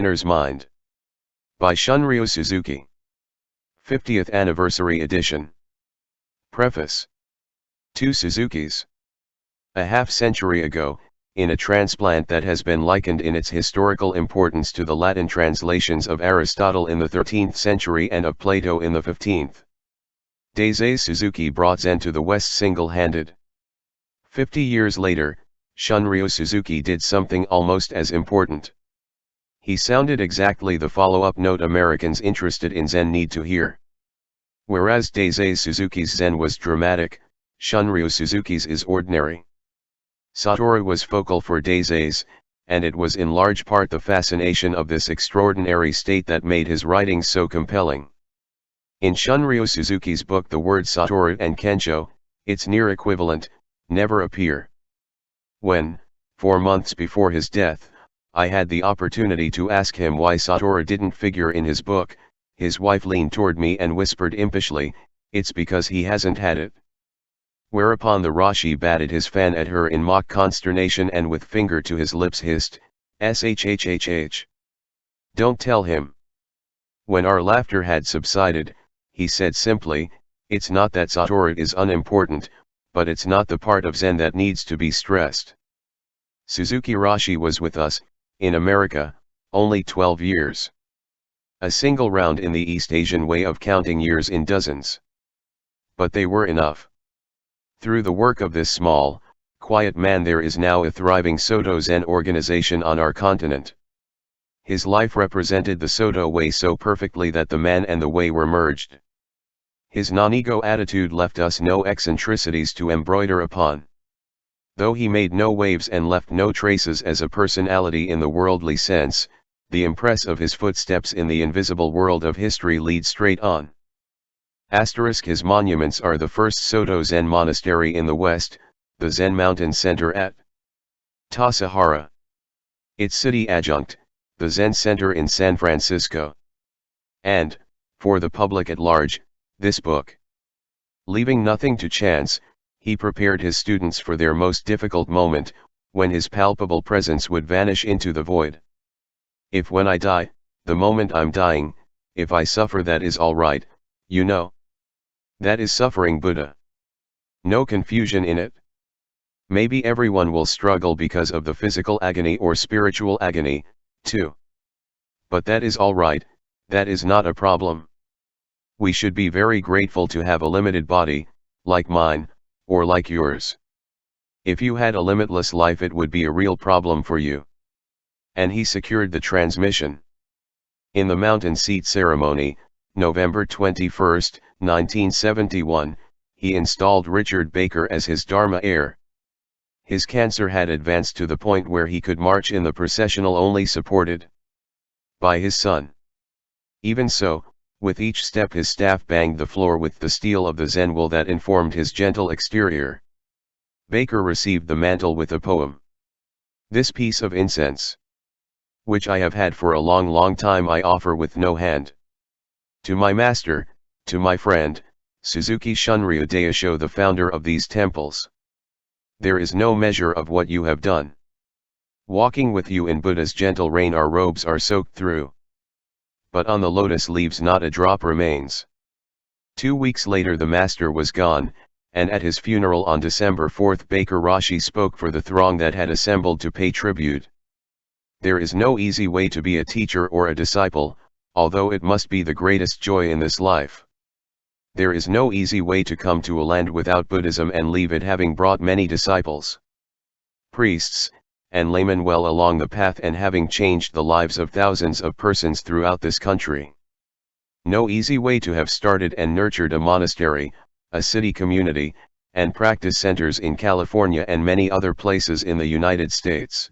Beginner's Mind. By Shunryu Suzuki. 50th Anniversary Edition. Preface. To Suzukis. A half-century ago, in a transplant that has been likened in its historical importance to the Latin translations of Aristotle in the 13th century and of Plato in the 15th. Dazai Suzuki brought Zen to the West single-handed. 50 years later, Shunryu Suzuki did something almost as important. He sounded exactly the follow-up note Americans interested in Zen need to hear. Whereas Dazai Suzuki's Zen was dramatic, Shunryu Suzuki's is ordinary. Satoru was focal for Dazai's, and it was in large part the fascination of this extraordinary state that made his writings so compelling. In Shunryu Suzuki's book the words Satoru and Kensho, its near equivalent, never appear. When, 4 months before his death, I had the opportunity to ask him why Satoru didn't figure in his book, his wife leaned toward me and whispered impishly, "It's because he hasn't had it." Whereupon the Roshi batted his fan at her in mock consternation and with finger to his lips hissed, "Shhhh. Don't tell him." When our laughter had subsided, he said simply, "It's not that Satoru is unimportant, but it's not the part of Zen that needs to be stressed." Suzuki-roshi was with us, in America, only 12 years. A single round in the East Asian way of counting years in dozens. But they were enough. Through the work of this small, quiet man there is now a thriving Soto Zen organization on our continent. His life represented the Soto way so perfectly that the man and the way were merged. His non-ego attitude left us no eccentricities to embroider upon. Though he made no waves and left no traces as a personality in the worldly sense, the impress of his footsteps in the invisible world of history leads straight on. His monuments are the first Soto Zen monastery in the West, the Zen Mountain Center at Tathagata. Its city adjunct, the Zen Center in San Francisco. And, for the public at large, this book. Leaving nothing to chance, he prepared his students for their most difficult moment, when his palpable presence would vanish into the void. If when I die, the moment I'm dying, if I suffer that is all right, you know. That is suffering Buddha. No confusion in it. Maybe everyone will struggle because of the physical agony or spiritual agony, too. But that is all right, that is not a problem. We should be very grateful to have a limited body, like mine, or like yours. If you had a limitless life it would be a real problem for you. And he secured the transmission. In the Mountain Seat ceremony, November 21, 1971, he installed Richard Baker as his Dharma heir. His cancer had advanced to the point where he could march in the processional only supported by his son. Even so, with each step his staff banged the floor with the steel of the Zen will that informed his gentle exterior. Baker received the mantle with a poem. This piece of incense, which I have had for a long time, I offer with no hand. To my master, to my friend, Suzuki Shunryu Daisho, the founder of these temples. There is no measure of what you have done. Walking with you in Buddha's gentle rain our robes are soaked through. But on the lotus leaves not a drop remains. 2 weeks later the master was gone, and at his funeral on December 4 Baker Roshi spoke for the throng that had assembled to pay tribute. There is no easy way to be a teacher or a disciple, although it must be the greatest joy in this life. There is no easy way to come to a land without Buddhism and leave it having brought many disciples, priests, and laymen well along the path and having changed the lives of thousands of persons throughout this country. No easy way to have started and nurtured a monastery, a city community, and practice centers in California and many other places in the United States.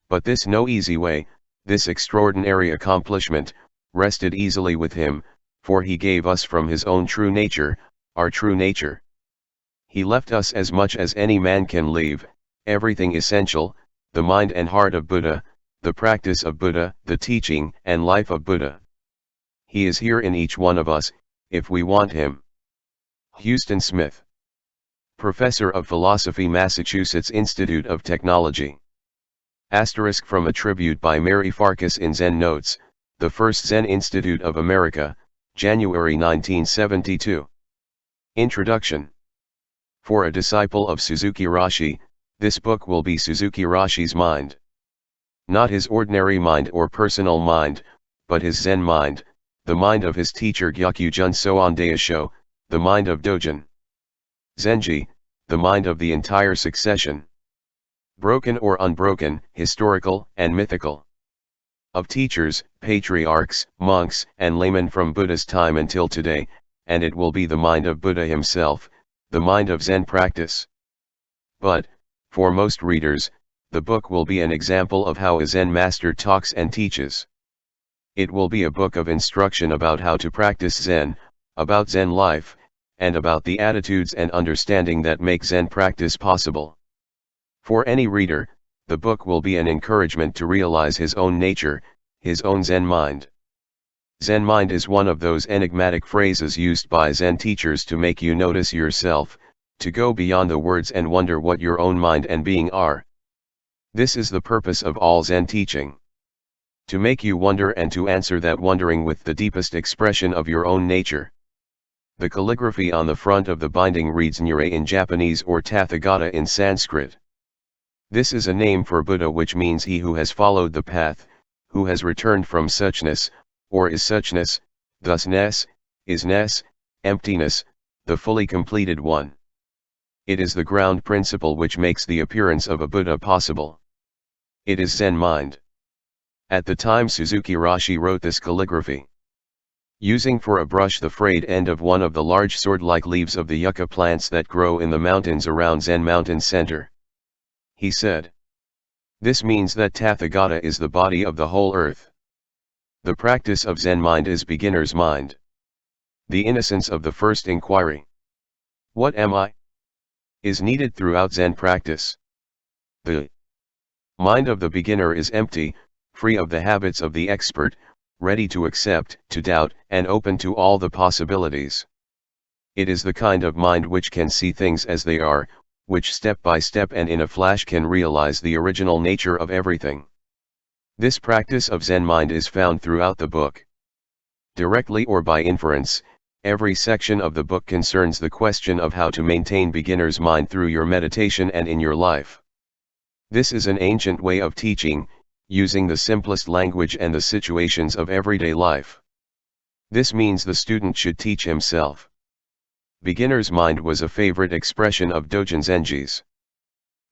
But this no easy way, this extraordinary accomplishment, rested easily with him, for he gave us from his own true nature, our true nature. He left us as much as any man can leave, everything essential, the mind and heart of Buddha, the practice of Buddha, the teaching and life of Buddha. He is here in each one of us, if we want him. Houston Smith, Professor of Philosophy, Massachusetts Institute of Technology. Asterisk from a tribute by Mary Farkas in Zen Notes, the First Zen Institute of America, January 1972. Introduction. For a disciple of Suzuki-roshi, this book will be Suzuki-roshi's mind. Not his ordinary mind or personal mind, but his Zen mind, the mind of his teacher Gyakujun Soan Daisho, the mind of Dogen. Zenji, the mind of the entire succession. Broken or unbroken, historical and mythical. Of teachers, patriarchs, monks, and laymen from Buddha's time until today, and it will be the mind of Buddha himself, the mind of Zen practice. But, for most readers, the book will be an example of how a Zen master talks and teaches. It will be a book of instruction about how to practice Zen, about Zen life, and about the attitudes and understanding that make Zen practice possible. For any reader, the book will be an encouragement to realize his own nature, his own Zen mind. Zen mind is one of those enigmatic phrases used by Zen teachers to make you notice yourself, to go beyond the words and wonder what your own mind and being are. This is the purpose of all Zen teaching. To make you wonder and to answer that wondering with the deepest expression of your own nature. The calligraphy on the front of the binding reads nyorai in Japanese or Tathagata in Sanskrit. This is a name for Buddha, which means he who has followed the path, who has returned from suchness, or is suchness, thus-ness, is-ness, emptiness, the fully completed one. It is the ground principle which makes the appearance of a Buddha possible. It is Zen mind. At the time Suzuki-roshi wrote this calligraphy, using for a brush the frayed end of one of the large sword-like leaves of the yucca plants that grow in the mountains around Zen Mountain Center, he said, "This means that Tathagata is the body of the whole earth. The practice of Zen mind is beginner's mind. The innocence of the first inquiry, what am I?" is needed throughout Zen practice. The mind of the beginner is empty, free of the habits of the expert, ready to accept, to doubt, and open to all the possibilities. It is the kind of mind which can see things as they are, which step by step and in a flash can realize the original nature of everything. This practice of Zen mind is found throughout the book. Directly or by inference, every section of the book concerns the question of how to maintain beginner's mind through your meditation and in your life. This is an ancient way of teaching, using the simplest language and the situations of everyday life. This means the student should teach himself. Beginner's mind was a favorite expression of Dogen Zenji's.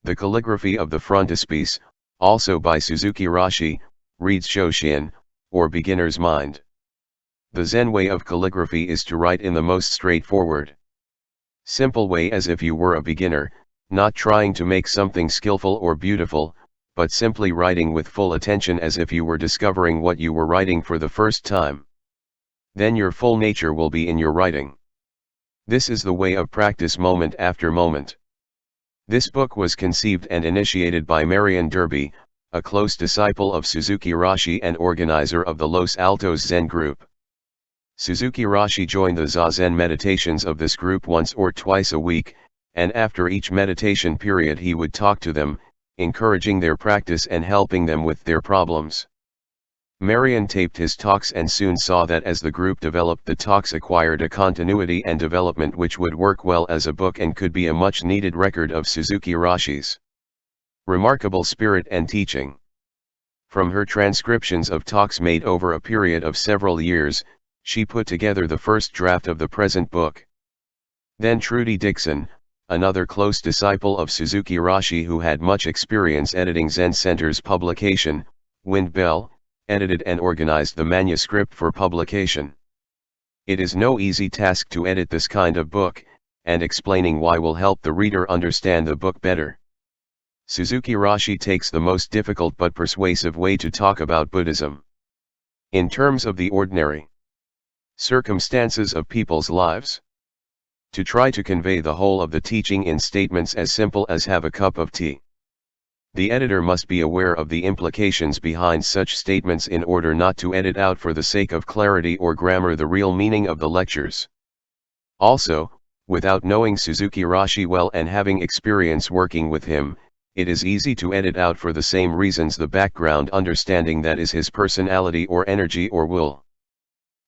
The calligraphy of the frontispiece, also by Suzuki-roshi, reads Shoshin, or beginner's mind. The Zen way of calligraphy is to write in the most straightforward, simple way, as if you were a beginner, not trying to make something skillful or beautiful, but simply writing with full attention as if you were discovering what you were writing for the first time. Then your full nature will be in your writing. This is the way of practice moment after moment. This book was conceived and initiated by Marion Derby, a close disciple of Suzuki-roshi and organizer of the Los Altos Zen group. Suzuki-roshi joined the Zazen meditations of this group once or twice a week, and after each meditation period he would talk to them, encouraging their practice and helping them with their problems. Marion taped his talks and soon saw that as the group developed, the talks acquired a continuity and development which would work well as a book and could be a much needed record of Suzuki-roshi's remarkable spirit and teaching. From her transcriptions of talks made over a period of several years, she put together the first draft of the present book. Then Trudy Dixon, another close disciple of Suzuki-roshi who had much experience editing Zen Center's publication, Wind Bell, edited and organized the manuscript for publication. It is no easy task to edit this kind of book, and explaining why will help the reader understand the book better. Suzuki-roshi takes the most difficult but persuasive way to talk about Buddhism. In terms of the ordinary circumstances of people's lives. To try to convey the whole of the teaching in statements as simple as "have a cup of tea." The editor must be aware of the implications behind such statements in order not to edit out for the sake of clarity or grammar the real meaning of the lectures. Also, without knowing Suzuki-roshi well and having experience working with him, it is easy to edit out for the same reasons the background understanding that is his personality or energy or will.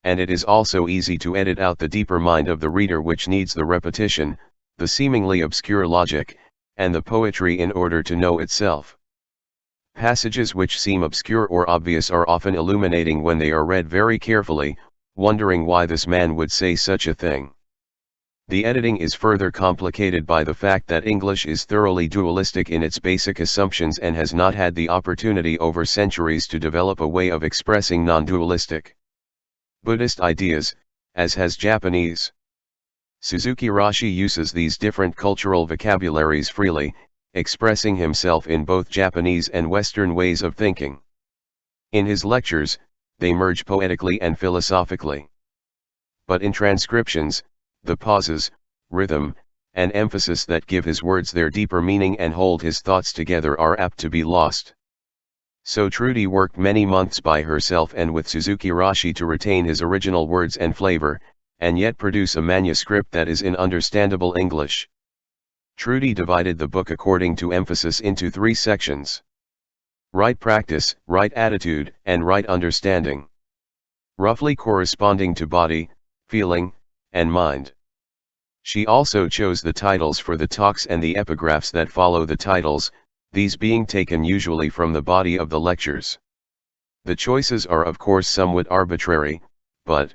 And it is also easy to edit out the deeper mind of the reader which needs the repetition, the seemingly obscure logic, and the poetry in order to know itself. Passages which seem obscure or obvious are often illuminating when they are read very carefully, wondering why this man would say such a thing. The editing is further complicated by the fact that English is thoroughly dualistic in its basic assumptions and has not had the opportunity over centuries to develop a way of expressing non-dualistic Buddhist ideas, as has Japanese. Suzuki-roshi uses these different cultural vocabularies freely, expressing himself in both Japanese and Western ways of thinking. In his lectures, they merge poetically and philosophically. But in transcriptions, the pauses, rhythm, and emphasis that give his words their deeper meaning and hold his thoughts together are apt to be lost. So Trudy worked many months by herself and with Suzuki-roshi to retain his original words and flavor, and yet produce a manuscript that is in understandable English. Trudy divided the book according to emphasis into 3 sections: right practice, right attitude, and right understanding, roughly corresponding to body, feeling, and mind. She also chose the titles for the talks and the epigraphs that follow the titles, these being taken usually from the body of the lectures. The choices are of course somewhat arbitrary, but